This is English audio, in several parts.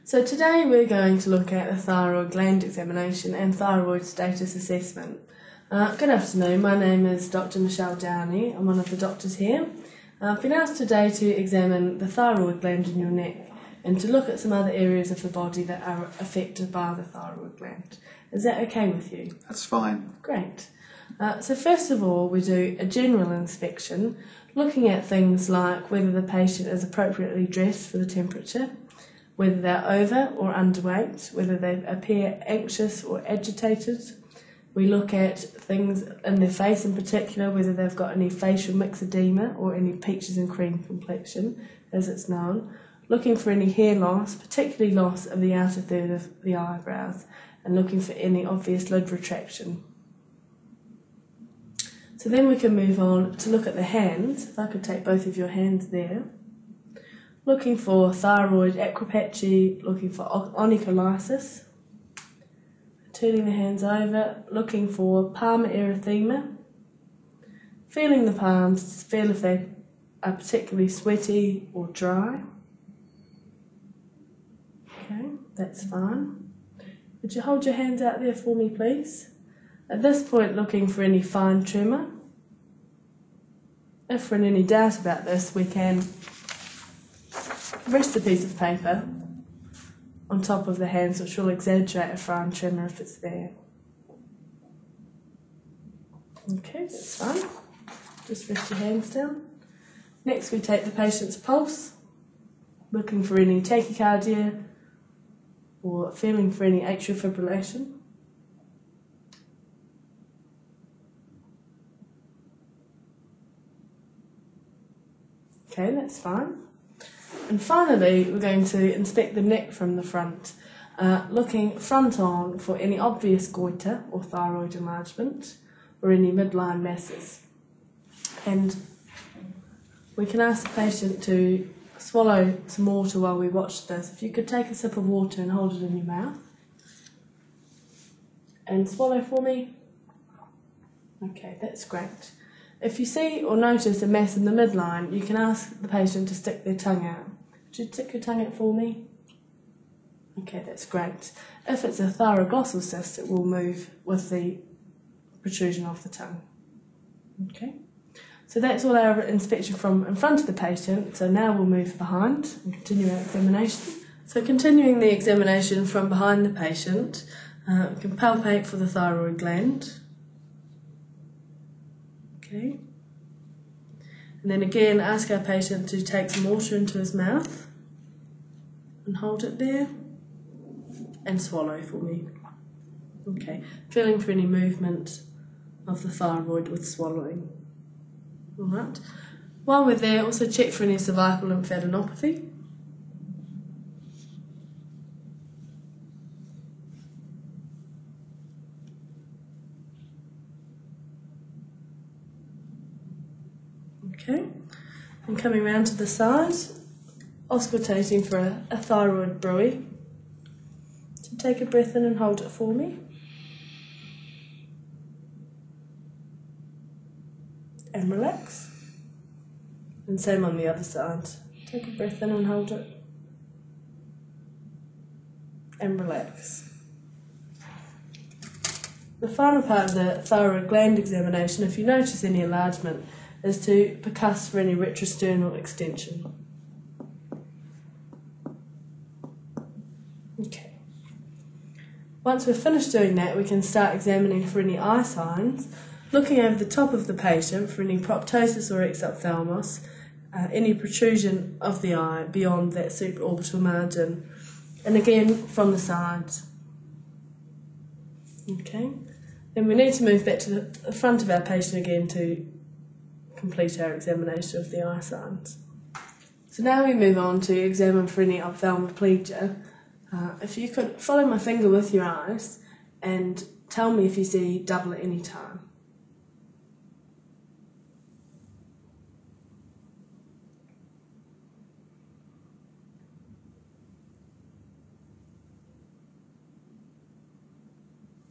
So today we're going to look at the thyroid gland examination and thyroid status assessment. Good afternoon, my name is Dr. Michelle Downey. I'm one of the doctors here. I've been asked today to examine the thyroid gland in your neck and to look at some other areas of the body that are affected by the thyroid gland. Is that okay with you? That's fine. Great. So first of all, we do a general inspection, looking at things like whether the patient is appropriately dressed for the temperature, whether they're over or underweight, whether they appear anxious or agitated. We look at things in their face in particular, whether they've got any facial myxedema or any peaches and cream complexion, as it's known. Looking for any hair loss, particularly loss of the outer third of the eyebrows, and looking for any obvious lid retraction. So then we can move on to look at the hands. If I could take both of your hands there. Looking for thyroid acropatchy, looking for onycholysis. Turning the hands over, looking for palmar erythema. Feeling the palms to feel if they are particularly sweaty or dry. Okay, that's fine. Would you hold your hands out there for me, please? At this point, looking for any fine tremor. If we're in any doubt about this, we can rest a piece of paper on top of the hands, which will exaggerate a fine tremor if it's there. Okay, that's fine. Just rest your hands down. Next, we take the patient's pulse, looking for any tachycardia or feeling for any atrial fibrillation. Okay, that's fine. And finally, we're going to inspect the neck from the front, looking front on for any obvious goiter or thyroid enlargement or any midline masses. And we can ask the patient to swallow some water while we watch this. If you could take a sip of water and hold it in your mouth. And swallow for me. Okay, that's great. If you see or notice a mass in the midline, you can ask the patient to stick their tongue out. Would you stick your tongue out for me? Okay, that's great. If it's a thyroglossal cyst, it will move with the protrusion of the tongue. Okay, so that's all our inspection from in front of the patient. So now we'll move behind and continue our examination. So continuing the examination from behind the patient, we can palpate for the thyroid gland. Okay. And then again, ask our patient to take some water into his mouth and hold it there and swallow for me. Okay, feeling for any movement of the thyroid with swallowing. Alright. While we're there, also check for any cervical lymphadenopathy. Okay, and coming round to the side, auscultating for a thyroid bruit. So take a breath in and hold it for me. And relax. And same on the other side. Take a breath in and hold it. And relax. The final part of the thyroid gland examination, if you notice any enlargement, is to percuss for any retrosternal extension. Okay. Once we're finished doing that, we can start examining for any eye signs, looking over the top of the patient for any proptosis or exophthalmos, any protrusion of the eye beyond that supraorbital margin, and again from the sides. Okay. Then we need to move back to the front of our patient again to complete our examination of the eye signs. So now we move on to examine for any ophthalmoplegia. If you could follow my finger with your eyes and tell me if you see double at any time.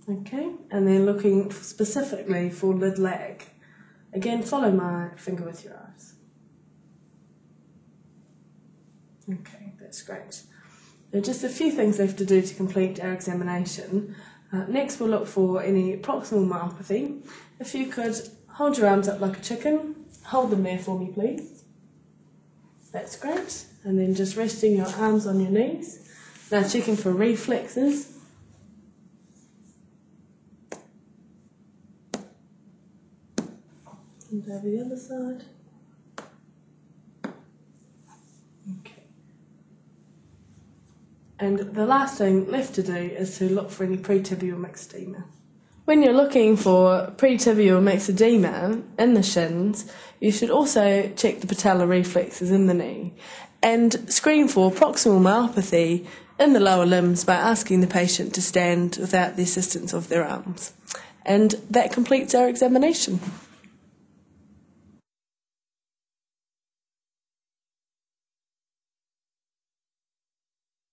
Okay, and then looking specifically for lid lag. Again, follow my finger with your eyes. Okay, that's great. There are just a few things left to do to complete our examination. Next we'll look for any proximal myopathy. If you could hold your arms up like a chicken, hold them there for me please. That's great. And then just resting your arms on your knees. Now checking for reflexes. And over the other side. Okay. And the last thing left to do is to look for any pretibial mixed edema. When you're looking for pretibial mixed edema in the shins, you should also check the patellar reflexes in the knee and screen for proximal myopathy in the lower limbs by asking the patient to stand without the assistance of their arms. And that completes our examination.